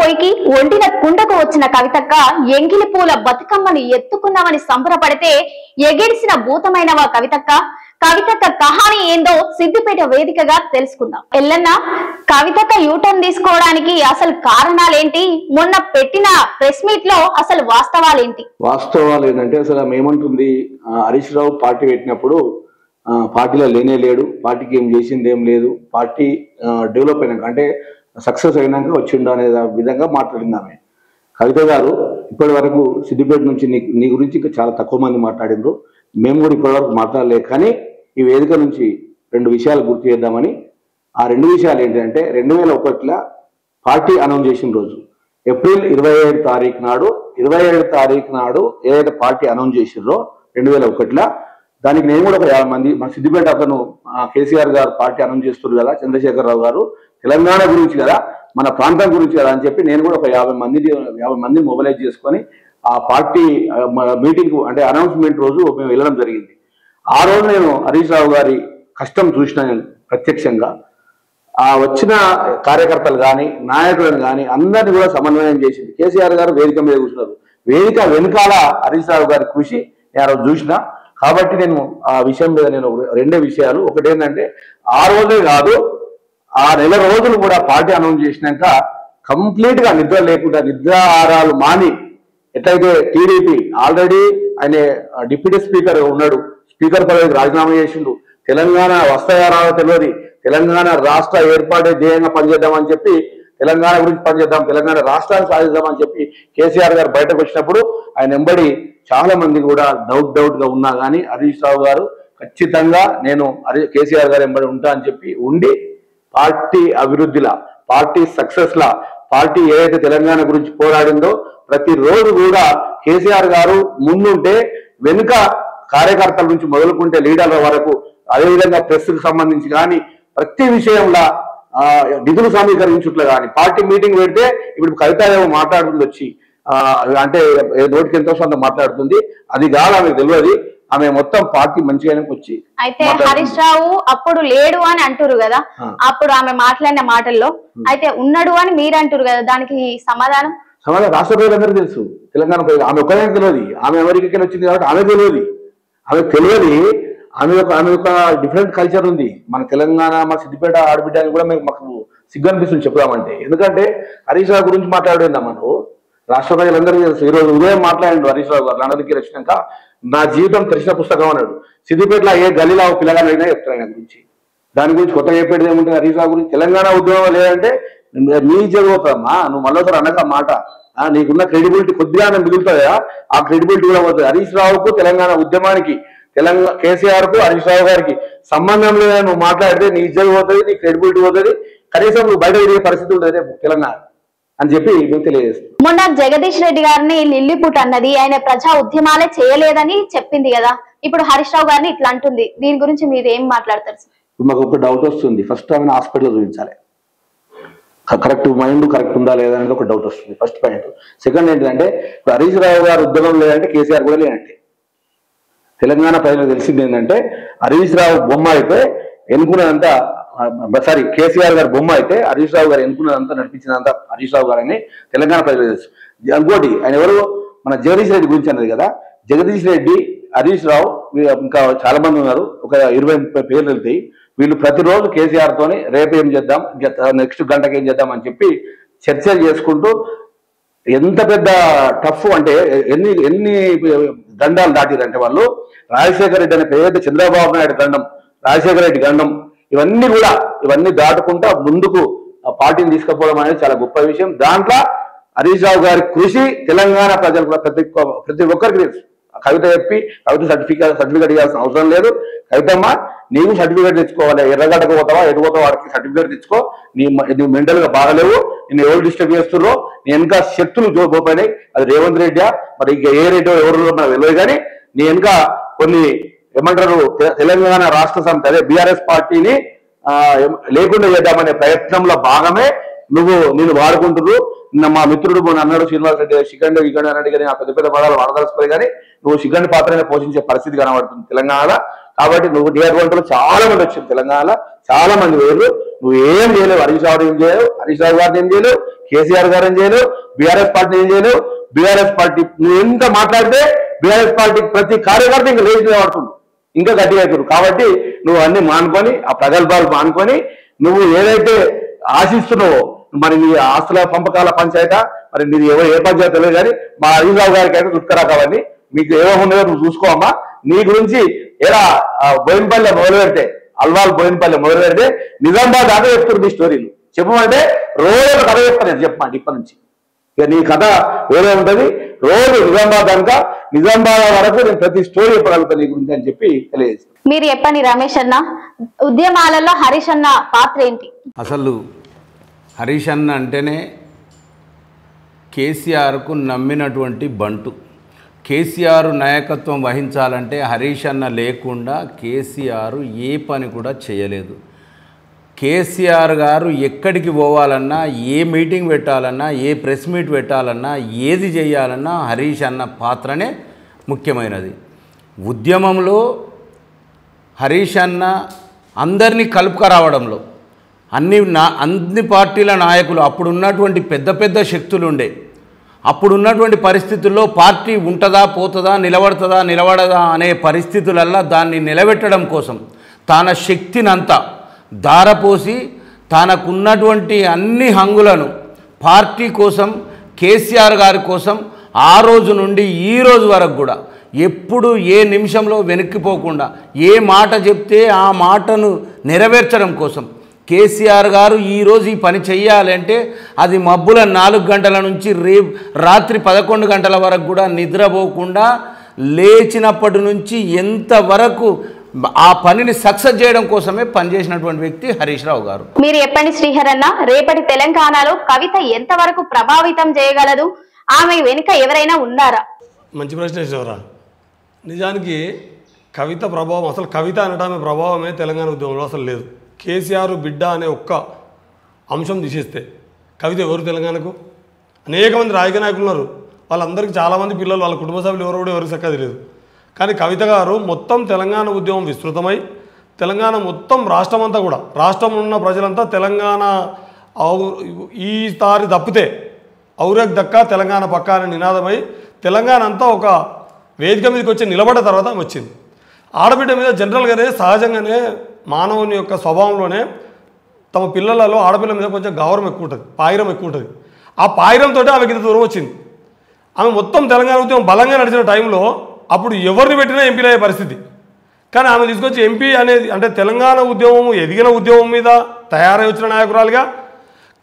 పొయ్యికి ఒంటిన కుండకు వచ్చిన కవితక్క ఎంగిలి పూల బతుకమ్మని ఎత్తుకున్నామని సంబరపడితే ఎగిడిసిన భూతమైనవా కవితక్క. కవితక్క కహాని ఏందో సిద్దిపేట వేదికగా తెలుసుకుందాం. ఎల్లన్న, కవితక్క యూటర్న్ తీసుకోవడానికి అసలు కారణాలేంటి? మొన్న పెట్టిన ప్రెస్ మీట్ లో అసలు వాస్తవాలేంటి? వాస్తవాలు ఏంటంటే అసలు ఆమె ఏమంటుంది, హరీష్ రావు పార్టీ పెట్టినప్పుడు పార్టీలో లేనే లేడు, పార్టీకి ఏం చేసింది ఏం లేదు, పార్టీ డెవలప్ అయినాక అంటే సక్సెస్ అయినాక వచ్చిండు అనే విధంగా మాట్లాడింది ఆమె. కవిత గారు ఇప్పటి వరకు సిద్దిపేట నుంచి నీ గురించి ఇంకా చాలా తక్కువ మంది మాట్లాడిండ్రు, మేము కూడా ఇప్పటి వరకు మాట్లాడలేదు. కానీ ఈ వేదిక నుంచి 2 విషయాలు గుర్తు చేద్దామని. ఆ 2 విషయాలు ఏంటంటే 2001లో పార్టీ అనౌన్స్ చేసిన రోజు ఏప్రిల్ 27 తారీఖు నాడు ఏదైతే పార్టీ అనౌన్స్ చేసిండ్రో 2001లో, దానికి నేను కూడా ఒక 50 మంది మన సిద్దిపేట అతను కేసీఆర్ గారు పార్టీ అనౌన్స్ చేస్తున్నారు కదా, చంద్రశేఖరరావు గారు తెలంగాణ గురించి కదా, మన ప్రాంతం గురించి కదా అని చెప్పి నేను కూడా ఒక 50 మందిని మొబిలైజ్ చేసుకొని ఆ పార్టీ మీటింగ్ అంటే అనౌన్స్మెంట్ రోజు మేము వెళ్ళడం జరిగింది. ఆ రోజు నేను హరీష్ రావు గారి కష్టం చూసిన, నేను ప్రత్యక్షంగా ఆ వచ్చిన కార్యకర్తలు కానీ నాయకులను కానీ అందరినీ కూడా సమన్వయం చేసింది. కేసీఆర్ గారు వేదిక మీద కూర్చున్నారు, వేదిక వెనుకాల హరీష్ రావు గారి కృషి నేను ఆ రోజు చూసిన. కాబట్టి నేను ఆ విషయం మీద నేను 2 విషయాలు, ఒకటి ఏంటంటే ఆ రోజే కాదు ఆ నెల రోజులు కూడా పార్టీ అనౌన్స్ చేసినాక కంప్లీట్ గా నిద్ర లేకుండా నిద్రాహారాలు మాని, ఎట్లయితే టీడీపీ ఆల్రెడీ ఆయన డిప్యూటీ స్పీకర్ ఉన్నాడు, స్పీకర్ పదవికి రాజీనామా చేసిండు, తెలంగాణ వస్తాయా రాదో తెలియదు, తెలంగాణ రాష్ట్ర ఏర్పాటే ధ్యేయంగా పనిచేద్దామని చెప్పి తెలంగాణ గురించి పనిచేద్దాం, తెలంగాణ రాష్ట్రాన్ని సాధిద్దామని చెప్పి కేసీఆర్ గారు బయటకు వచ్చినప్పుడు ఆయన వెంబడి చాలా మంది కూడా డౌట్ గా ఉన్నా కానీ హరీష్ రావు గారు ఖచ్చితంగా నేను కేసీఆర్ గారు వెంబడి ఉంటా అని చెప్పి ఉండి పార్టీ అభివృద్ధిలా, పార్టీ సక్సెస్ లా, పార్టీ ఏదైతే తెలంగాణ గురించి పోరాడిందో ప్రతిరోజు కూడా కేసీఆర్ గారు ముందుంటే వెనుక కార్యకర్తల నుంచి మొదలుకుంటే లీడర్ల వరకు, అదేవిధంగా ప్రెస్ కు సంబంధించి కానీ ప్రతి విషయంలో నిధులు సమీకరించుట్లో కానీ పార్టీ మీటింగ్ పెడితే ఇప్పుడు కవిత మాట్లాడుతుంది వచ్చి అంటే నోటికి ఎంతో సొంత మాట్లాడుతుంది, అది కాదు ఆమెకు తెలియదు, ఆమె మొత్తం పార్టీ మంచిగా వచ్చి. అయితే హరీష్ రావు అప్పుడు లేడు అని అంటారు కదా, అప్పుడు ఆమె మాట్లాడిన మాటల్లో అయితే ఉన్నాడు అని మీరు అంటారు కదా, దానికి సమాధానం రాష్ట్ర ప్రజలందరికీ తెలుసు, తెలంగాణ ప్రజలు. ఆమె ఒక్కనే తెలియదు, ఆమె అమెరికాకి వచ్చింది కాబట్టి ఆమె తెలియదు, ఆమె ఒక డిఫరెంట్ కల్చర్ ఉంది. మన తెలంగాణ మన సిద్దిపేట ఆడబిడ్డానికి కూడా మాకు సిగ్గు అనిపిస్తుంది చెప్పుదామంటే. ఎందుకంటే హరీష్ రావు గురించి మాట్లాడేద్దాం మనం, రాష్ట్ర ప్రజలందరికీ తెలుసు. ఈరోజు ఉదయం మాట్లాడిండు హరీష్ రావు గారు లండన్కి వచ్చినాక, నా జీవితం తెరిచిన పుస్తకం అన్నాడు. సిద్దిపేటలో ఏ గలీలో పిల్లగానే అయినా చెప్తాను ఆయన గురించి, దాని గురించి కొత్తగా చెప్పేది ఏముంటుంది హరీష్ రావు గురించి. తెలంగాణ ఉద్యమం లేదంటే నీ చదువుతామా, నువ్వు మళ్ళీసారి అనగా మాట, నీకున్న క్రెడిబిలిటీ కొద్దిగా మిగులుతుందా, ఆ క్రెడిబిలిటీ కూడా పోతుంది. హరీష్ రావుకు తెలంగాణ ఉద్యమానికి కేసీఆర్ కు హరీష్ రావు గారికి సంబంధం లేదని నువ్వు మాట్లాడితే నీ ఇజ్జత్ పోతుంది, నీ క్రెడిబిలిటీ పోతుంది, కనీసం నువ్వు బయట తిరిగే పరిస్థితి ఉంటుంది తెలంగాణ అని చెప్పి మేము తెలియజేస్తాం. మొన్న జగదీష్ రెడ్డి గారిని లిల్లీపుట్ అన్నది ఆయన ప్రజా ఉద్యమాలే చేయలేదని చెప్పింది కదా, ఇప్పుడు హరీష్ రావు గారిని ఇట్లా అంటుంది, దీని గురించి మీరు ఏం మాట్లాడతారు? మాకు ఒక డౌట్ వస్తుంది. ఫస్ట్ ఆమె హాస్పిటల్ చూపించాలి, కరెక్ట్ మైండ్ కరెక్ట్ ఉందా లేదా అనేది ఒక డౌట్ వస్తుంది, ఫస్ట్ పాయింట్. సెకండ్ ఏంటంటే హరీష్ రావు గారు ఉద్యమం లేదంటే కేసీఆర్ కూడా లేనంటే. తెలంగాణ ప్రజలకు తెలిసింది ఏంటంటే హరీష్ రావు బొమ్మ అయితే ఎన్నుకున్నదంతా, సారీ కేసీఆర్ గారు బొమ్మ అయితే హరీష్ రావు గారు ఎన్నుకున్నదంతా నడిపించినంతా హరీష్ రావు గారు అని తెలంగాణ ప్రజలకు తెలుసు. ఇంకోటి ఆయన ఎవరు, మన జగదీష్ రెడ్డి గురించి అన్నది కదా, జగదీష్ రెడ్డి హరీష్ రావు ఇంకా చాలా మంది ఉన్నారు, ఒక 20-30 పేర్లు వెళ్తాయి. వీళ్ళు ప్రతిరోజు కేసీఆర్ తోని రేపు ఏం చేద్దాం, నెక్స్ట్ గంటకి ఏం చేద్దాం అని చెప్పి చర్చలు చేసుకుంటూ ఎంత పెద్ద టఫ్ అంటే ఎన్ని గండాలు దాటిరంటే వాళ్ళు. రాజశేఖర రెడ్డి అనే పేద చంద్రబాబు నాయుడు గండం, రాజశేఖర రెడ్డి గండం, ఇవన్నీ దాటుకుంటా ముందుకు పార్టీని తీసుకుపోవడం అనేది చాలా గొప్ప విషయం. దాంట్లో హరీష్ రావు గారి కృషి తెలంగాణ ప్రజలకు ప్రతి ఒక్కరికి తెలుసు. కవిత చెప్పి కవిత సర్టిఫికేట్ ఇవ్వాల్సిన అవసరం లేదు. కవితమ్మ నీవు సర్టిఫికేట్ తెచ్చుకోవాలి, ఎర్రగడ్డకు పోతావా ఎటు పోతావా వాడికి సర్టిఫికేట్ తెచ్చుకో, నువ్వు మెంటల్ గా బాగలేవు, నిన్ను ఎవరు డిస్టర్బ్ చేస్తున్నారో, నీ వెనుక శక్తులు పోయినాయి, అది రేవంత్ రెడ్డి మరి ఇంకా ఏ రెడ్డి ఎవరు మనకు తెలియదు, కానీ నీ వెనుక కొన్ని ఏమంటారు తెలంగాణ రాష్ట్ర సమితి అదే బీఆర్ఎస్ పార్టీని లేకుండా చేద్దామనే ప్రయత్నంలో భాగమే నేను వాడుకుంటున్నారు. నిన్న మా మిత్రుడు అన్నాడు శ్రీనివాస్ రెడ్డి శిఖండి అన్నాడు, కానీ ఆ పెద్ద పెద్ద పదాలు వాడదలుచుకోలేదు, కానీ నువ్వు శిఖండి పాత్రనే పోషించే పరిస్థితి కనబడుతుంది తెలంగాణలో. కాబట్టి నువ్వు నియోజకవర్గంలో చాలా మంది వచ్చింది, తెలంగాణలో చాలా మంది వేరు, నువ్వు ఏం చేయలేవు, హరీష్ రావు ఏం చేయలేవు, హరీష్ రావు గారిని ఏం చేయలేవు, కేసీఆర్ గారు ఏం చేయలేవు, బీఆర్ఎస్ పార్టీ ఏం చేయలేవు. బీఆర్ఎస్ పార్టీ నువ్వు ఎంత మాట్లాడితే బీఆర్ఎస్ పార్టీకి ప్రతి కార్యకర్త ఇంకా లేచి నిలబడుతుంది, ఇంకా గట్టిగా అవుతుంది. కాబట్టి నువ్వు అన్ని మానుకొని, ఆ ప్రగల్భాలు మానుకొని, నువ్వు ఏదైతే ఆశిస్తున్నావో, మరి నీ ఆస్తుల పంపకాల పంచాయత, మరి నీది ఏ పంచాయతీ తెలియదు కానీ మా హరీష్ రావు గారికి అయితే చుట్టుకరా కావాలి. మీకు ఏమో ఉన్నాయో నువ్వు చూసుకోమ్మా. నీ గురించి ఎలా బోయినపల్లి మొదలు పెడితే, అల్వాల్ బోయినపల్లి మొదలు పెడితే నిజామాబాద్ దాకా చెప్తున్నారు మీ స్టోరీలు. చెప్పమంటే రోజు ఒక కథ చెప్తాను, చెప్పమంటే ఇప్పటి నుంచి ఇక నీ కథ వేరే ఉంటుంది. రోజు నిజామాబాద్ దాకా, నిజామాబాద్ వరకు నేను ప్రతి స్టోరీ చెప్పగలుగుతాను నీ గురించి అని చెప్పి తెలియజేస్తాను. మీరు చెప్పండి రమేష్ అన్న, ఉద్యమాలలో హరీష్ అన్న పాత్ర ఏంటి? అసలు హరీష్ అన్న అంటేనే కేసీఆర్కు నమ్మినటువంటి బంటు. కేసీఆర్ నాయకత్వం వహించాలంటే హరీష్ అన్న లేకుండా కేసీఆర్ ఏ పని కూడా చేయలేదు. కేసీఆర్ గారు ఎక్కడికి పోవాలన్నా, ఏ మీటింగ్ పెట్టాలన్నా, ఏ ప్రెస్ మీట్ పెట్టాలన్నా, ఏది చేయాలన్నా హరీష్ అన్న పాత్రనే ముఖ్యమైనది. ఉద్యమంలో హరీష్ అన్న అందరినీ కలుపుకరావడంలో అన్ని పార్టీల నాయకులు, అప్పుడు ఉన్నటువంటి పెద్ద పెద్ద శక్తులు ఉండే, అప్పుడున్నటువంటి పరిస్థితుల్లో పార్టీ ఉంటుందా పోతుందా, నిలబడదా అనే పరిస్థితులల్లా దాన్ని నిలబెట్టడం కోసం తన శక్తినంతా దారపోసి తనకున్నటువంటి అన్ని హంగులను పార్టీ కోసం, కేసీఆర్ గారి కోసం ఆ రోజు నుండి ఈ రోజు వరకు కూడా ఎప్పుడు ఏ నిమిషంలో వెనక్కిపోకుండా ఏ మాట చెప్తే ఆ మాటను నెరవేర్చడం కోసం కేసీఆర్ గారు ఈరోజు ఈ పని చెయ్యాలంటే అది మబ్బుల 4 గంటల నుంచి రాత్రి 11 గంటల వరకు కూడా నిద్రపోకుండా లేచినప్పటి నుంచి ఎంతవరకు ఆ పనిని సక్సెస్ చేయడం కోసమే పనిచేసినటువంటి వ్యక్తి హరీష్ రావు గారు. మీరు చెప్పండి శ్రీహర్ అన్న, రేపటి తెలంగాణలో కవిత ఎంతవరకు ప్రభావితం చేయగలదు? ఆమె వెనుక ఎవరైనా ఉన్నారా? మంచి ప్రశ్న వేసేవరా. నిజానికి కవిత ప్రభావం, అసలు కవిత అనటమే ప్రభావమే తెలంగాణ ఉద్యమంలో అసలు లేదు. కేసీఆర్ బిడ్డ అనే ఒక్క అంశం తీసేస్తే కవిత ఎవరు తెలంగాణకు? అనేక మంది రాజకీయ నాయకులు ఉన్నారు, వాళ్ళందరికీ చాలామంది పిల్లలు, వాళ్ళ కుటుంబ సభ్యులు ఎవరు కూడా ఎవరికి చక్కది లేదు. కానీ కవిత గారు మొత్తం తెలంగాణ ఉద్యమం విస్తృతమై తెలంగాణ మొత్తం రాష్ట్రమంతా కూడా, రాష్ట్రంలో ఉన్న ప్రజలంతా తెలంగాణ ఈ తారి తప్పితే ఔరక్ దక్కా తెలంగాణ పక్కా అనే నినాదమై తెలంగాణ అంతా ఒక వేదిక మీదకి వచ్చి నిలబడ్డ తర్వాత వచ్చింది. ఆడబిడ్డ మీద జనరల్గానే సహజంగానే మానవుని యొక్క స్వభావంలోనే తమ పిల్లలలో ఆడపిల్ల మీద కొంచెం గౌరవం ఎక్కువ ఉంటుంది, పాయిరం ఎక్కువ ఉంటుంది. ఆ పాయిరంతో ఆమెకి ఇంత దూరం వచ్చింది. ఆమె మొత్తం తెలంగాణ ఉద్యమం బలంగా నడిచిన టైంలో అప్పుడు ఎవరిని పెట్టినా ఎంపీలు అయ్యే పరిస్థితి. కానీ ఆమె తీసుకొచ్చి ఎంపీ అనేది అంటే తెలంగాణ ఉద్యమం ఎదిగిన ఉద్యమం మీద తయారై వచ్చిన నాయకురాలుగా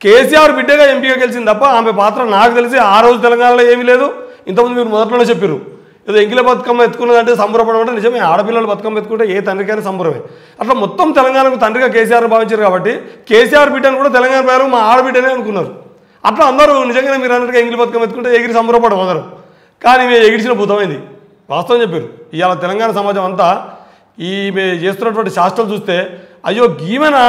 కేసీఆర్ బిడ్డగా ఎంపీగా గెలిచింది తప్ప ఆమె పాత్ర నాకు తెలిసి ఆ రోజు తెలంగాణలో ఏమీ లేదు. ఇంతకుముందు మీరు మొదట్లోనే చెప్పారు, ఏదో ఎంగిల బతుకమ్మ ఎత్తుకున్నదంటే సంబరపడడం అంటే నిజమే, ఆడపిల్లలు బతుకమ్మ ఎత్తుకుంటే ఏ తండ్రికైనా సంబరమే. అట్లా మొత్తం తెలంగాణకు తండ్రిగా కేసీఆర్ భావించారు కాబట్టి కేసీఆర్ బిడ్డను కూడా తెలంగాణ పేరు మా ఆడబిడ్డనే అనుకున్నారు. అట్లా అందరూ నిజంగానే మీరు అన్నట్టుగా ఎంగిలి బతుకమ్మ ఎత్తుకుంటే ఎగిరి సంబరపడడం అందరూ. కానీ ఈమె ఎగిరిచిన భూతమైంది, వాస్తవం చెప్పారు. ఇవాళ తెలంగాణ సమాజం అంతా ఈమె చేస్తున్నటువంటి శాస్త్రాలు చూస్తే అయ్యో గీమెనా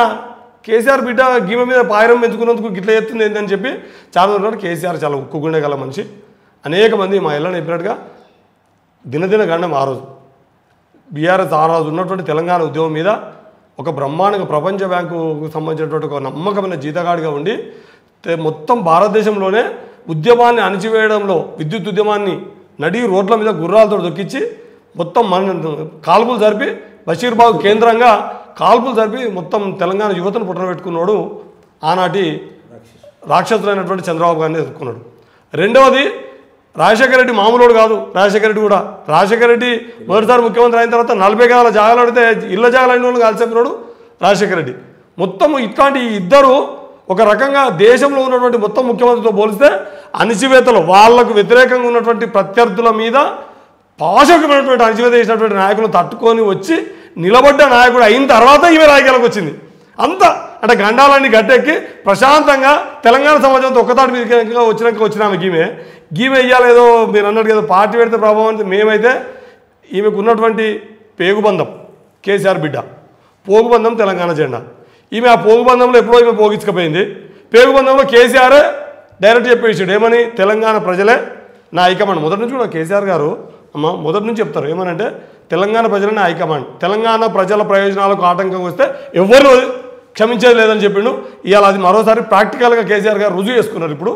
కేసీఆర్ బిడ్డ గీమె మీద పాయరం పెంచుకున్నందుకు గిట్ల ఎత్తుంది ఏంటని చెప్పి చాలా ఉన్నారు. కేసీఆర్ చాలా ఉక్కుగుండే గల మనిషి. అనేక మంది మా ఇళ్ళని చెప్పినట్టుగా దినదిన గండం ఆ రోజు బీఆర్ఎస్ ఆ రోజు ఉన్నటువంటి తెలంగాణ ఉద్యమం మీద ఒక బ్రహ్మాండంగా ప్రపంచ బ్యాంకుకు సంబంధించినటువంటి ఒక నమ్మకమైన జీతగాడిగా ఉండి మొత్తం భారతదేశంలోనే ఉద్యమాన్ని అణిచివేయడంలో విద్యుత్ ఉద్యమాన్ని నడి రోడ్ల మీద గుర్రాలతో దొక్కించి మొత్తం కాల్పులు జరిపి బషీర్బాగ్ కేంద్రంగా కాల్పులు జరిపి మొత్తం తెలంగాణ యువతను పుట్టనబెట్టుకున్నాడు ఆనాటి రాక్షసులైనటువంటి చంద్రబాబు గారిని ఎదుర్కొన్నాడు. రెండవది రాజశేఖర రెడ్డి మామూలుడు కాదు. రాజశేఖర రెడ్డి కూడా రాజశేఖర రెడ్డి మొదటిసారి ముఖ్యమంత్రి అయిన తర్వాత 40 గదాల జాగాలు అడితే ఇళ్ళ జాగాలు అయిన వాళ్ళు కాల్చెప్పినాడు రాజశేఖర రెడ్డి. మొత్తం ఇట్లాంటి ఇద్దరు ఒక రకంగా దేశంలో ఉన్నటువంటి మొత్తం ముఖ్యమంత్రితో పోలిస్తే అణిచివేతలు వాళ్లకు వ్యతిరేకంగా ఉన్నటువంటి ప్రత్యర్థుల మీద పాశకమైనటువంటి అణిచివేత చేసినటువంటి నాయకులను తట్టుకొని వచ్చి నిలబడ్డ నాయకుడు అయిన తర్వాత ఈమె రాజకీయాలకు వచ్చింది. అంత అంటే గండాలన్నీ గట్టెక్కి ప్రశాంతంగా తెలంగాణ సమాజంతో ఒక్కతాటి మీద వచ్చినాము. గీమె ఇయ్యాలేదో మీరు అన్నట్టు ఏదో పార్టీ పెడితే ప్రభావం అంటే మేమైతే ఈమెకు ఉన్నటువంటి పేగుబంధం కేసీఆర్ బిడ్డ, పోగుబంధం తెలంగాణ జెండా. ఈమె ఆ పోగుబంధంలో ఎప్పుడో ఈమె పోగించకపోయింది. పేగుబంధంలో కేసీఆరే డైరెక్ట్ చెప్పేసాడు ఏమని, తెలంగాణ ప్రజలే నా హైకమాండ్. మొదటి నుంచి కూడా కేసీఆర్ గారు మొదటి నుంచి చెప్తారు ఏమనంటే తెలంగాణ ప్రజలే నా హైకమాండ్, తెలంగాణ ప్రజల ప్రయోజనాలకు ఆటంకం వస్తే ఎవరు క్షమించేది లేదని చెప్పిండు. ఇవాళ అది మరోసారి ప్రాక్టికల్గా కేసీఆర్ గారు రుజువు చేసుకున్నారు. ఇప్పుడు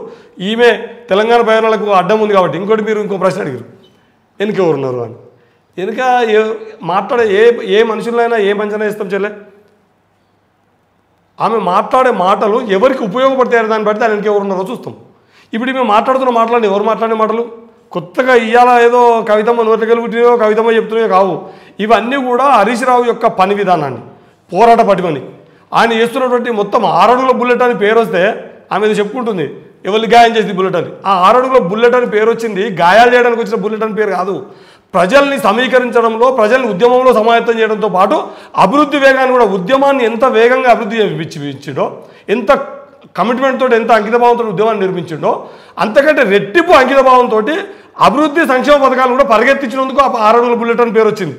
ఈమె తెలంగాణ ప్రయాణాలకు అడ్డం ఉంది కాబట్టి. ఇంకోటి మీరు ఇంకో ప్రశ్న అడిగారు, వెనుక ఎవరున్నారు అని. వెనుక మాట్లాడే ఏ మనుషులైనా ఏ మంచైనా ఇస్తాం చెల్లె. ఆమె మాట్లాడే మాటలు ఎవరికి ఉపయోగపడతాయని దాన్ని బట్టి దానికి ఎవరున్నారో చూస్తాం. ఇప్పుడు మేము మాట్లాడుతున్న మాటలు ఎవరు మాట్లాడే మాటలు కొత్తగా ఇవాళ ఏదో కవితమ్మ నోట్లకెళ్ళి పుట్టినో కవితమ్మ చెప్తున్నాయో కావు. ఇవన్నీ కూడా హరీష్ రావు యొక్క పని విధానాన్ని, పోరాట పటిమని, ఆయన చేస్తున్నటువంటి మొత్తం 6 అడుగుల బుల్లెట్ అని పేరు వస్తే ఆమె ఇది చెప్పుకుంటుంది ఎవరిని గాయం చేసింది బుల్లెట్ అని. ఆ 6 అడుగుల బుల్లెట్ అని పేరు వచ్చింది గాయాలు చేయడానికి వచ్చిన బుల్లెట్ అని పేరు కాదు. ప్రజల్ని సమీకరించడంలో, ప్రజల్ని ఉద్యమంలో సమాయత్తం చేయడంతో పాటు అభివృద్ధి వేగాన్ని కూడా, ఉద్యమాన్ని ఎంత వేగంగా అభివృద్ధి ఇచ్చిండో, ఎంత కమిట్మెంట్ తోటి, ఎంత అంకితభావంతో ఉద్యమాన్ని నిర్మించిండో అంతకంటే రెట్టింపు అంకితభావంతో అభివృద్ధి సంక్షేమ పథకాలు కూడా పరిగెత్తించినందుకు 6 అడుగుల బుల్లెట్ అని పేరు వచ్చింది.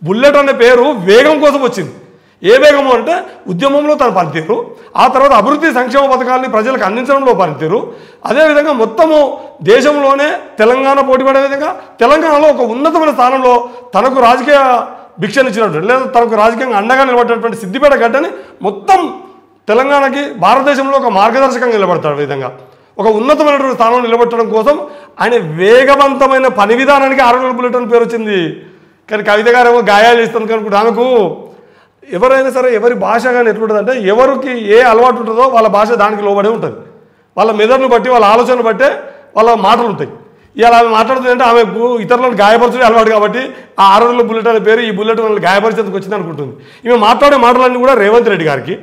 బుల్లెట్ అనే పేరు వేగం కోసం వచ్చింది. ఏ వేగము అంటే ఉద్యమంలో తన పనితీరు, ఆ తర్వాత అభివృద్ధి సంక్షేమ పథకాలని ప్రజలకు అందించడంలో పనితీరు, అదేవిధంగా మొత్తము దేశంలోనే తెలంగాణ పోటీపడే విధంగా తెలంగాణలో ఒక ఉన్నతమైన స్థానంలో తనకు రాజకీయ భిక్షనిచ్చినటువంటి, లేదా తనకు రాజకీయంగా అండగా నిలబడేటువంటి సిద్దిపేట గడ్డని మొత్తం తెలంగాణకి భారతదేశంలో ఒక మార్గదర్శకంగా నిలబడతాడు. విధంగా ఒక ఉన్నతమైనటువంటి స్థానంలో నిలబెట్టడం కోసం ఆయన వేగవంతమైన పని విధానానికి 6 అడుగుల బుల్లెట్ అని పేరు వచ్చింది. కానీ కవిత గారు ఏమో గాయాలు చేస్తుంది కనుక ఆమెకు ఎవరైనా సరే ఎవరి భాష కానీ ఎట్లుంటుందంటే ఎవరికి ఏ అలవాటు ఉంటుందో వాళ్ళ భాష దానికి లోబడే ఉంటుంది. వాళ్ళ మెదడును బట్టి, వాళ్ళ ఆలోచనను బట్టే వాళ్ళ మాటలు ఉంటాయి. ఇలా ఆమె మాట్లాడుతుందంటే ఆమెకు ఇతరులను గాయపరచడం అలవాటు కాబట్టి ఆ 6 అడుగుల బుల్లెట్ అనే పేరు ఈ బుల్లెట్ వాళ్ళని గాయపరిచేందుకు వచ్చింది అనుకుంటుంది. ఈమె మాట్లాడే మాటలన్నీ కూడా రేవంత్ రెడ్డి గారికి,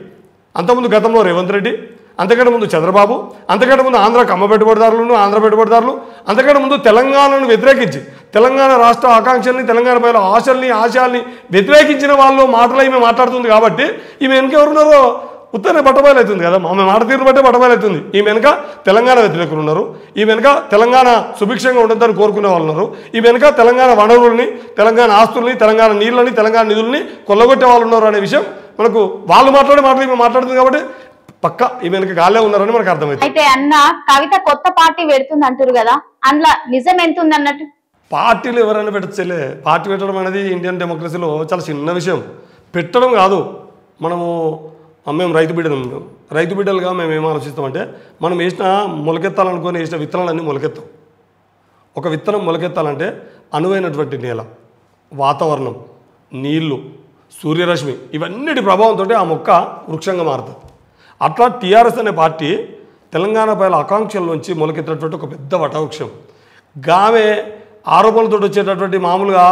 అంతకుముందు గతంలో రేవంత్ రెడ్డి, అంతకంటే ముందు చంద్రబాబు, అంతకంటే ముందు ఆంధ్ర కమ్మ పెట్టుబడిదారులను, ఆంధ్ర పెట్టుబడిదారులు, అంతకంటే ముందు తెలంగాణను వ్యతిరేకించి తెలంగాణ రాష్ట్ర ఆకాంక్షల్ని, తెలంగాణ పైన ఆశయాల్ని వ్యతిరేకించిన వాళ్ళు మాటలు ఈమె మాట్లాడుతుంది. కాబట్టి ఈమె వెనుక ఎవరున్నారో ఉత్తరనే బట్టబయలు అవుతుంది కదా. ఆమె మాట తీరు బట్టే బట్టబయలు అవుతుంది. ఈ వెనుక తెలంగాణ వ్యతిరేకులు ఉన్నారు, ఈ వెనుక తెలంగాణ సుభిక్షంగా ఉండొద్దని కోరుకునే వాళ్ళు ఉన్నారు, ఈ వెనుక తెలంగాణ వనరుల్ని, తెలంగాణ ఆస్తుల్ని, తెలంగాణ నీళ్ళని, తెలంగాణ నిధుల్ని కొల్లగొట్టే వాళ్ళు ఉన్నారు అనే విషయం మనకు వాళ్ళు మాట్లాడే మాటలు ఈమె మాట్లాడుతుంది. కాబట్టి పక్క ఈ వెనుక గాలే ఉన్నారని మనకు అర్థమైంది. అయితే అన్న కవిత కొత్త పార్టీ పెడుతుంది అంటారు కదా, అందులో నిజం ఎంత ఉంది అన్నట్టు? పార్టీలు ఎవరైనా పెట్టచ్చలే. పార్టీ పెట్టడం అనేది ఇండియన్ డెమోక్రసీలో చాలా చిన్న విషయం. పెట్టడం కాదు, మేము రైతు బిడ్డలుగా మేము ఏం ఆలోచిస్తామంటే, మనం వేసిన మొలకెత్తాలనుకొని వేసిన విత్తనాలన్నీ మొలకెత్తాం. ఒక విత్తనం మొలకెత్తాలంటే అనువైనటువంటి నేల, వాతావరణం, నీళ్లు, సూర్యరశ్మి ఇవన్నిటి ప్రభావంతో ఆ మొక్క వృక్షంగా మారుతుంది. అట్లా టీఆర్ఎస్ అనే పార్టీ తెలంగాణ పైన ఆకాంక్షల్లోంచి మొలకెత్తినటువంటి ఒక పెద్ద వటవృక్షం. గామె ఆరోపణలతో వచ్చేటటువంటి మామూలుగా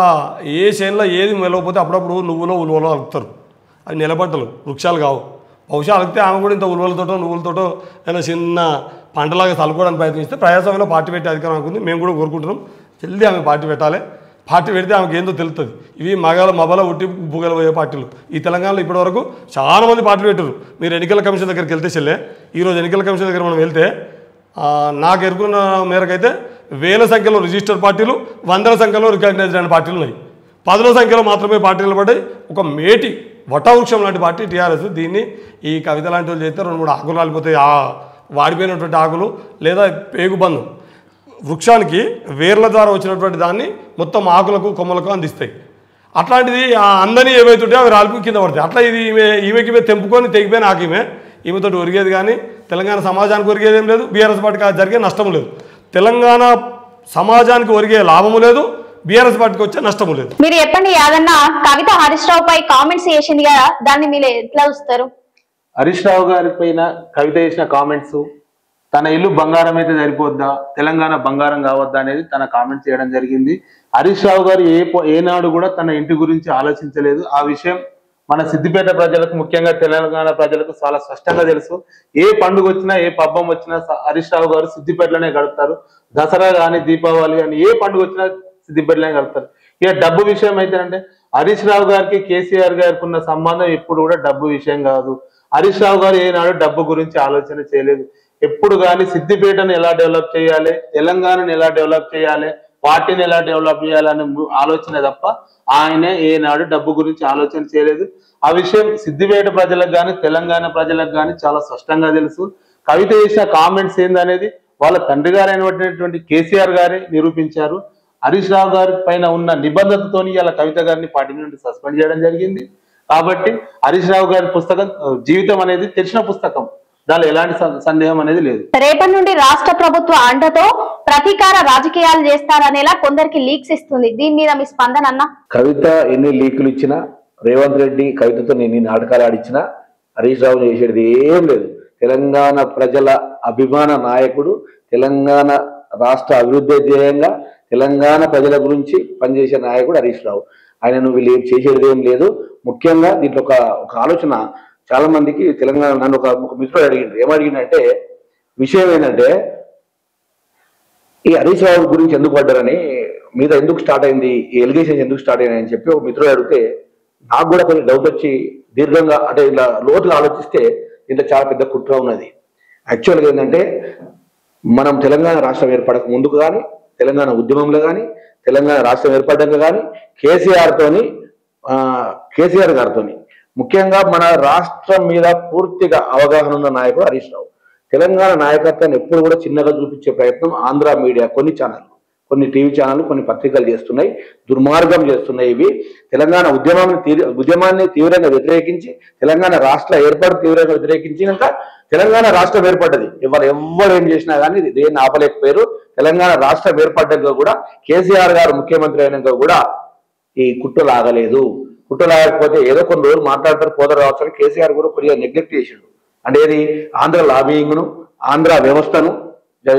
ఏ చేనులో ఏది మెలవకపోతే అప్పుడప్పుడు ఉలువలో అలుపుతారు. అవి నిలబట్టలు, వృక్షాలు కావు. బహుశా అలిగితే ఆమె కూడా ఇంత నువ్వులతోటో ఏదైనా చిన్న పంటలాగా చల్లుకోవడానికి ప్రయత్నిస్తే ప్రజాస్వామ్యంలో పార్టీ పెట్టే అధికారం అనుకుంది. మేము కూడా కోరుకుంటున్నాం జల్దీ ఆమె పార్టీ పెట్టాలి. పార్టీ పెడితే ఆమెకు ఏందో తెలుస్తుంది. ఇవి మబల ఉట్టి బుగలు పోయే పార్టీలు ఈ తెలంగాణలో ఇప్పటివరకు చాలామంది పార్టీలు పెట్టారు. మీరు ఎన్నికల కమిషన్ దగ్గరికి వెళ్తే చెల్లె, ఈరోజు ఎన్నికల కమిషన్ దగ్గర మనం వెళ్తే నాకు ఎరుకున్న మేరకైతే 1000 సంఖ్యలో రిజిస్టర్ పార్టీలు, 100ల సంఖ్యలో రికగ్నైజ్డ్ అయిన పార్టీలు ఉన్నాయి. 10ల సంఖ్యలో మాత్రమే పార్టీలు నిలబడ్డాయి. ఒక మేటి వటవృక్షం లాంటి పార్టీ టీఆర్ఎస్. దీన్ని ఈ కవిత లాంటి వాళ్ళు చేస్తే 2-3 ఆకులు రాలిపోతాయి, వాడిపోయినటువంటి ఆకులు, లేదా పేగుబంధం వృక్షానికి వేర్ల ద్వారా వచ్చినటువంటి దాన్ని మొత్తం ఆకులకు కొమ్మలకు అందిస్తాయి. అట్లాంటిది అందని ఏవైతుంటే అవి రాలిపి కింద పడతాయి. అట్లా ఇది ఈమెకి తెంపుకొని తెగిపోయిన ఈమెతో ఒరిగేది కానీ తెలంగాణ సమాజానికి ఒరిగేది ఏం లేదు. బీఆర్ఎస్ పార్టీకి జరిగే నష్టం లేదు. తెలంగాణ సమాజానికి ఒరిగే లాభము లేదు, బీఆర్ఎస్ పార్టీకి వచ్చే నష్టము లేదు. మీరు చెప్పండి యాదన్న, కవిత హరీష్ రావు పై కామెంట్స్ చేసింది కదా, దాన్ని మీరు ఎట్లా చూస్తారు? హరీష్ రావు గారి పైన కవిత చేసిన కామెంట్స్, తన ఇల్లు బంగారం అయితే సరిపోద్దా, తెలంగాణ బంగారం కావద్దా అనేది తన కామెంట్ చేయడం జరిగింది. హరీష్ రావు గారు ఏనాడు కూడా తన ఇంటి గురించి ఆలోచించలేదు. ఆ విషయం మన సిద్దిపేట ప్రజలకు, ముఖ్యంగా తెలంగాణ ప్రజలకు చాలా స్పష్టంగా తెలుసు. ఏ పండుగ వచ్చినా, ఏ పబ్బం వచ్చినా హరీష్ రావు గారు సిద్దిపేటలోనే గడుపుతారు. దసరా కానీ, దీపావళి కానీ ఏ పండుగ వచ్చినా సిద్దిపేటలోనే గడుపుతారు. ఇక డబ్బు విషయం అయితేనంటే హరీష్ రావు గారికి కేసీఆర్ గారికి ఉన్న సంబంధం ఎప్పుడు కూడా డబ్బు విషయం కాదు. హరీష్ రావు గారు ఏనాడు డబ్బు గురించి ఆలోచన చేయలేదు. ఎప్పుడు కానీ సిద్దిపేటను ఎలా డెవలప్ చేయాలి, తెలంగాణను ఎలా డెవలప్ చేయాలి, పార్టీని ఎలా డెవలప్ చేయాలనే ఆలోచన తప్ప ఆయన ఏనాడు డబ్బు గురించి ఆలోచన చేయలేదు. ఆ విషయం సిద్దిపేట ప్రజలకు కానీ, తెలంగాణ ప్రజలకు కానీ చాలా స్పష్టంగా తెలుసు. కవిత చేసిన కామెంట్స్ ఏందనేది వాళ్ళ తండ్రి గారైనటువంటి కేసీఆర్ గారే నిరూపించారు. హరీష్ రావు గారి పైన ఉన్న నిబంధనతోని ఇలా కవిత గారిని పార్టీ నుండి సస్పెండ్ చేయడం జరిగింది. కాబట్టి హరీష్ రావు గారి పుస్తకం జీవితం అనేది తెలిసిన పుస్తకం, దానిలో ఎలాంటి సందేహం అనేది లేదు. రేపటి నుండి రాష్ట్ర ప్రభుత్వ అండతో ప్రతీకార రాజకీయాలు చేస్తారనేలా కొందరికి లీక్స్ ఇస్తుంది. దీని మీద మీ స్పందన అన్న? కవిత ఎన్ని లీకులు ఇచ్చినా, రేవంత్ రెడ్డి కవితతో ఎన్ని నాటకాలు ఆడిచ్చినా హరీష్ రావు చేసేది ఏం లేదు. తెలంగాణ ప్రజల అభిమాన నాయకుడు, తెలంగాణ రాష్ట్ర అభివృద్ధి ధ్యేయంగా తెలంగాణ ప్రజల గురించి పనిచేసే నాయకుడు హరీష్ రావు. ఆయన నువ్వు వీళ్ళు చేసేది ఏం లేదు. ముఖ్యంగా దీంట్లో ఒక ఆలోచన చాలా మందికి తెలంగాణ, నన్ను ఒక మిత్రుడు అడిగిండు, ఏమడిగిందంటే విషయం ఏంటంటే ఈ హరీష్ రావు గురించి ఎందుకు పడ్డారని, మీద ఎందుకు స్టార్ట్ అయింది, ఈ ఎలిగేషన్స్ ఎందుకు స్టార్ట్ అయినాయి అని చెప్పి ఒక మిత్రుడు అడిగితే నాకు కూడా కొంచెం డౌట్ వచ్చి దీర్ఘంగా అంటే ఇలా లోతుగా ఆలోచిస్తే దీంట్లో చాలా పెద్ద కుట్ర ఉన్నది. యాక్చువల్గా ఏంటంటే మనం తెలంగాణ రాష్ట్రం ఏర్పడక ముందుకు కానీ, తెలంగాణ ఉద్యమంలో కానీ, తెలంగాణ రాష్ట్రం ఏర్పడ్డాక కానీ కేసీఆర్ గారితోని ముఖ్యంగా మన రాష్ట్రం మీద పూర్తిగా అవగాహన ఉన్న నాయకుడు హరీష్ రావు. తెలంగాణ నాయకత్వాన్ని ఎప్పుడు కూడా చిన్నగా చూపించే ప్రయత్నం ఆంధ్ర మీడియా, కొన్ని ఛానళ్ళు, కొన్ని టీవీ ఛానళ్ళు, కొన్ని పత్రికలు చేస్తున్నాయి, దుర్మార్గం చేస్తున్నాయి. ఇవి తెలంగాణ ఉద్యమాన్ని తీవ్రంగా వ్యతిరేకించి, తెలంగాణ రాష్ట్ర ఏర్పాటు తీవ్రంగా వ్యతిరేకించినాక తెలంగాణ రాష్ట్రం ఏర్పడ్డది. ఎవరు ఏం చేసినా కానీ దేన్ని ఆపలేకపోయారు. తెలంగాణ రాష్ట్రం ఏర్పడ్డాక కూడా కేసీఆర్ గారు ముఖ్యమంత్రి అయినాక కూడా ఈ కుట్రలు ఆగలేదు. కుట్రలు ఆగకపోతే ఏదో కొన్ని రోజులు మాట్లాడతారు, పోదరు రావచ్చు. కేసీఆర్ కూడా కొద్దిగా నెగ్లెక్ట్ చేసిండు. అంటే ఏది ఆంధ్ర లాబింగ్ను, ఆంధ్ర వ్యవస్థను,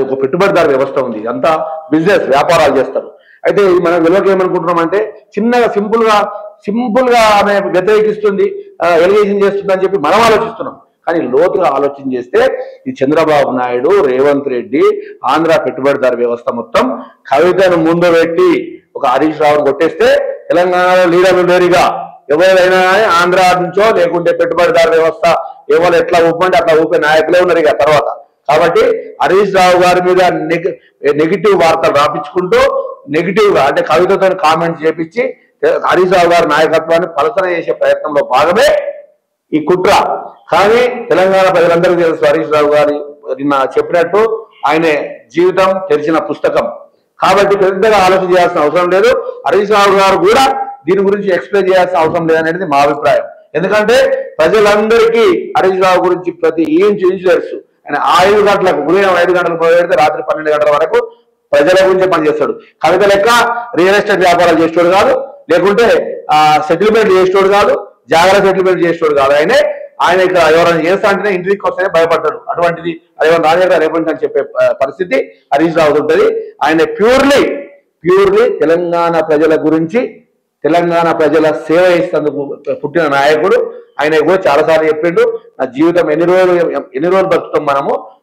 ఒక పెట్టుబడిదారు వ్యవస్థ ఉంది, అంతా బిజినెస్ వ్యాపారాలు చేస్తారు. అయితే మనం వెలువకి ఏమనుకుంటున్నాం అంటే చిన్నగా సింపుల్ గా ఆమె వ్యతిరేకిస్తుంది, ఎలిగేషన్ చేస్తుంది అని చెప్పి మనం ఆలోచిస్తున్నాం. కానీ లోతుగా ఆలోచన చేస్తే ఈ చంద్రబాబు నాయుడు, రేవంత్ రెడ్డి, ఆంధ్ర పెట్టుబడిదారు వ్యవస్థ మొత్తం కవితను ముందు పెట్టి ఒక హరీష్ రావును కొట్టేస్తే తెలంగాణలో లీడర్లు లేరుగా, ఎవరైనా ఆంధ్ర నుంచో లేకుంటే పెట్టుబడిదారు వ్యవస్థ ఎవరు ఎట్లా ఊపంటే అట్లా ఊపే నాయకులే ఉన్నారు ఇక తర్వాత. కాబట్టి హరీష్ రావు గారి మీద నెగిటివ్ వార్తలు రాపించుకుంటూ నెగిటివ్ గా అంటే కవితతో కామెంట్స్ చేపించి హరీష్ రావు గారి నాయకత్వాన్ని పలసన చేసే ప్రయత్నంలో భాగమే ఈ కుట్ర. కానీ తెలంగాణ ప్రజలందరికీ తెలుసు హరీష్ రావు గారి నిన్న చెప్పినట్టు ఆయన జీవితం తెరిచిన పుస్తకం. కాబట్టి పెద్దగా ఆలోచన చేయాల్సిన అవసరం లేదు. హరీష్ రావు గారు కూడా దీని గురించి ఎక్స్ప్లెయిన్ చేయాల్సిన అవసరం లేదనేది మా అభిప్రాయం. ఎందుకంటే ప్రజలందరికీ హరీష్ రావు గురించి ప్రతి ఇంచు తెలుసు. ఆయన 5 గంటలకు ఉదయం 5 గంటలకు మొదలెడితే రాత్రి 12 గంటల వరకు ప్రజల గురించి పనిచేస్తాడు. కవిత లెక్క రియల్ ఎస్టేట్ వ్యాపారాలు చేసేవాడు కాదు, లేకుంటే సెటిల్మెంట్ చేసేవాడు కాదు, జాగ్రత్త సెటిల్మెంట్ చేసేవాడు కాదు. ఆయన ఇక్కడ ఎవరైనా చేస్తా అంటేనే ఇంటికి వస్తేనే భయపడ్డాడు. అటువంటిది అదేమో రాజేగా రేపటి అని చెప్పే పరిస్థితి హరీష్ రావు ఉంటుంది. ఆయన ప్యూర్లీ తెలంగాణ ప్రజల గురించి, తెలంగాణ ప్రజల సేవ చేసేందుకు పుట్టిన నాయకుడు. ఆయన కూడా చాలాసార్లు చెప్పిండు, నా జీవితం ఎన్ని రోజులు బతుకుతాం,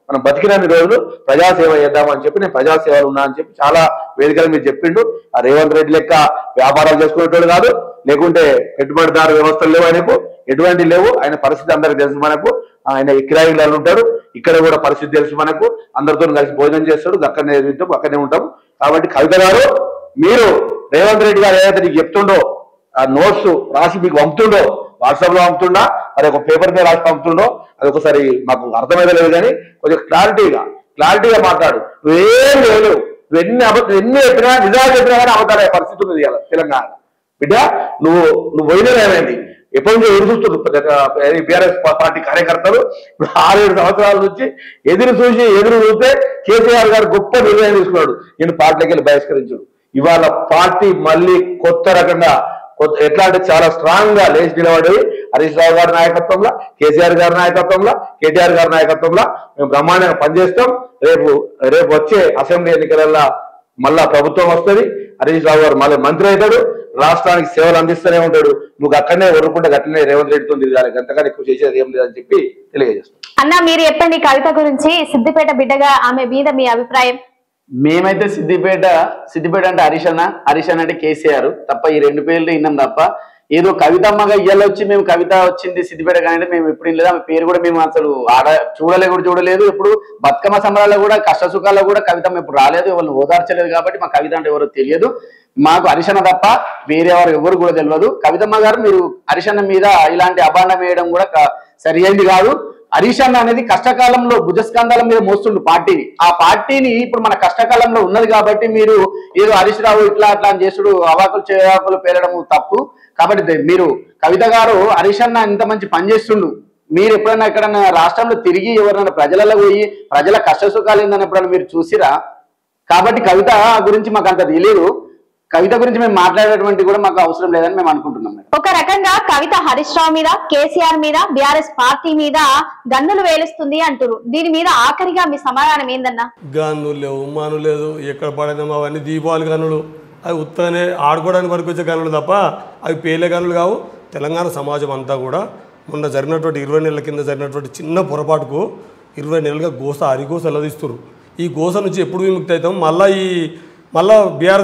మనం బతికినన్ని రోజులు ప్రజాసేవ చేద్దామని చెప్పి నేను ప్రజాసేవలు ఉన్నా అని చెప్పి చాలా వేదికల మీద చెప్పిండు. ఆ రేవంత్ రెడ్డి లెక్క వ్యాపారాలు చేసుకునేటోడు కాదు, లేకుంటే పెట్టుబడిదారు వ్యవస్థలు లేవు, ఆయనకు ఎటువంటి లేవు. ఆయన పరిస్థితి అందరికి తెలుసు మనకు. ఆయన కిరాయిలలో ఉంటాడు, ఇక్కడ కూడా పరిస్థితి తెలుసు మనకు. అందరితో కలిసి భోజనం చేస్తాడు, అక్కడనే తింటాం, అక్కడనే ఉంటాం. కాబట్టి కవిత గారు, మీరు రేవంత్ రెడ్డి గారు ఏదైతే నీకు చెప్తుండో ఆ నోట్స్ రాసి మీకు పంపుతుండో, వాట్సాప్ లో పంపుతుండా, మరి ఒక పేపర్ మీద రాసి పంపుతుండో, అది ఒకసారి మాకు అర్థమైతే కానీ కొంచెం క్లారిటీగా మాట్లాడు. నువ్వేం లేవు, ఎన్ని చెప్పినా నిజాలు చెప్పినా కానీ అవతారే పరిస్థితి ఉంది ఇవాళ తెలంగాణ. బిడ్డ నువ్వు పోయినా ఏమైంది, ఎప్పటి నుంచో ఎదురు చూస్తున్నారు బీఆర్ఎస్ పార్టీ కార్యకర్తలు. ఇప్పుడు 6-7 సంవత్సరాల నుంచి ఎదురు చూస్తే కేసీఆర్ గారు గొప్ప నిర్ణయం తీసుకున్నాడు, నేను పార్టీకి వెళ్ళి బహిష్కరించాడు. ఇవాళ పార్టీ మళ్ళీ కొత్త రకంగా ఎట్లా అంటే చాలా స్ట్రాంగ్ గా లేచి నిలబడి హరీష్ రావు గారి నాయకత్వంలో, కేసీఆర్ గారి నాయకత్వంలో, కేటీఆర్ గారి నాయకత్వంలో మేము బ్రహ్మాండంగా పనిచేస్తాం. రేపు వచ్చే అసెంబ్లీ ఎన్నికలలో మళ్ళా ప్రభుత్వం వస్తుంది, హరీష్ రావు గారు మళ్ళీ మంత్రి అవుతాడు, రాష్ట్రానికి సేవలు అందిస్తూనే ఉంటాడు. నువ్వు అక్కడనే వరుకుంటే అట్లనే రేవంత్ రెడ్డితో తిరగాలి, అంతగానే ఎక్కువ చేసేది ఏం లేదని చెప్పి తెలియజేస్తాం. అన్న, మీరు చెప్పండి కవిత గురించి, సిద్దిపేట బిడ్డగా ఆమె మీద మీ అభిప్రాయం? మేమైతే సిద్దిపేట అంటే హరీష్ అన్న అంటే కేసీఆర్ తప్ప, ఈ 2 పేర్లు విన్నాం తప్ప. ఏదో కవితమ్మగా ఇయ్యాలొచ్చి మేము కవిత వచ్చింది సిద్దిపేట కానీ మేము ఎప్పుడు లేదు, ఆమె పేరు కూడా మేము అసలు చూడలేదు. ఎప్పుడు బతుకమ్మ సంబరాల్లో కూడా, కష్ట సుఖాల్లో కూడా కవితమ్మ ఎప్పుడు రాలేదు, ఎవరిని ఓదార్చలేదు. కాబట్టి మా కవిత అంటే ఎవరో తెలియదు మాకు, హరీష్ అన్న తప్ప వేరే ఎవరు కూడా తెలియదు. కవితమ్మ గారు, మీరు హరీష్ అన్న మీద ఇలాంటి అభాండం వేయడం కూడా సరి అయింది కాదు. హరీష్ అన్న అనేది కష్టకాలంలో భుజస్కంధాల మీద మోస్తుండు పార్టీని. ఆ పార్టీని ఇప్పుడు మన కష్టకాలంలో ఉన్నది కాబట్టి మీరు ఏదో హరీష్ రావు ఇట్లా అట్లా అని చేసుడు అవాకులు చేవాకులు పేరడం తప్పు. కాబట్టి మీరు కవిత గారు హరీష్ అన్న ఇంత మంచి పని చేస్తుండు. మీరు ఎప్పుడైనా ఎక్కడన్నా రాష్ట్రంలో తిరిగి ఎవరైనా ప్రజలలో పోయి ప్రజల కష్ట సుఖాలు ఏందని ఎప్పుడైనా మీరు చూసిరా? కాబట్టి కవిత గురించి మాకు అంత తెలియదు. కవిత గురించి మేము మాట్లాడేటువంటి కూడా మాకు అవసరం లేదని మేము అనుకుంటున్నాం. ఒక రకంగా కవిత హరీష్ రావు మీద, కేసీఆర్ మీద, బీఆర్ఎస్ పార్టీ మీద గన్నులు వేలుస్తుంది అంటారు. దీని మీద ఆఖరిగా మీ సమాధానం ఏందన్నా? గన్నులు లేవు, ఉమ్మాను లేదు, ఎక్కడ పడేదామో అవన్నీ దీపావళి గన్నులు. అవి ఉత్తనే ఆడుకోవడానికి వరకు వచ్చే గన్నులు తప్ప అవి పేలే గన్నులు కావు. తెలంగాణ సమాజం అంతా కూడా మొన్న జరిగినటువంటి 20 నెలల కింద జరిగినటువంటి చిన్న పొరపాటుకు 20 నెలలుగా అరిగోస అల్లదిస్తున్నారు. ఈ గోస నుంచి ఎప్పుడు విముక్తి అవుతాం? మళ్ళీ బీఆర్ఎస్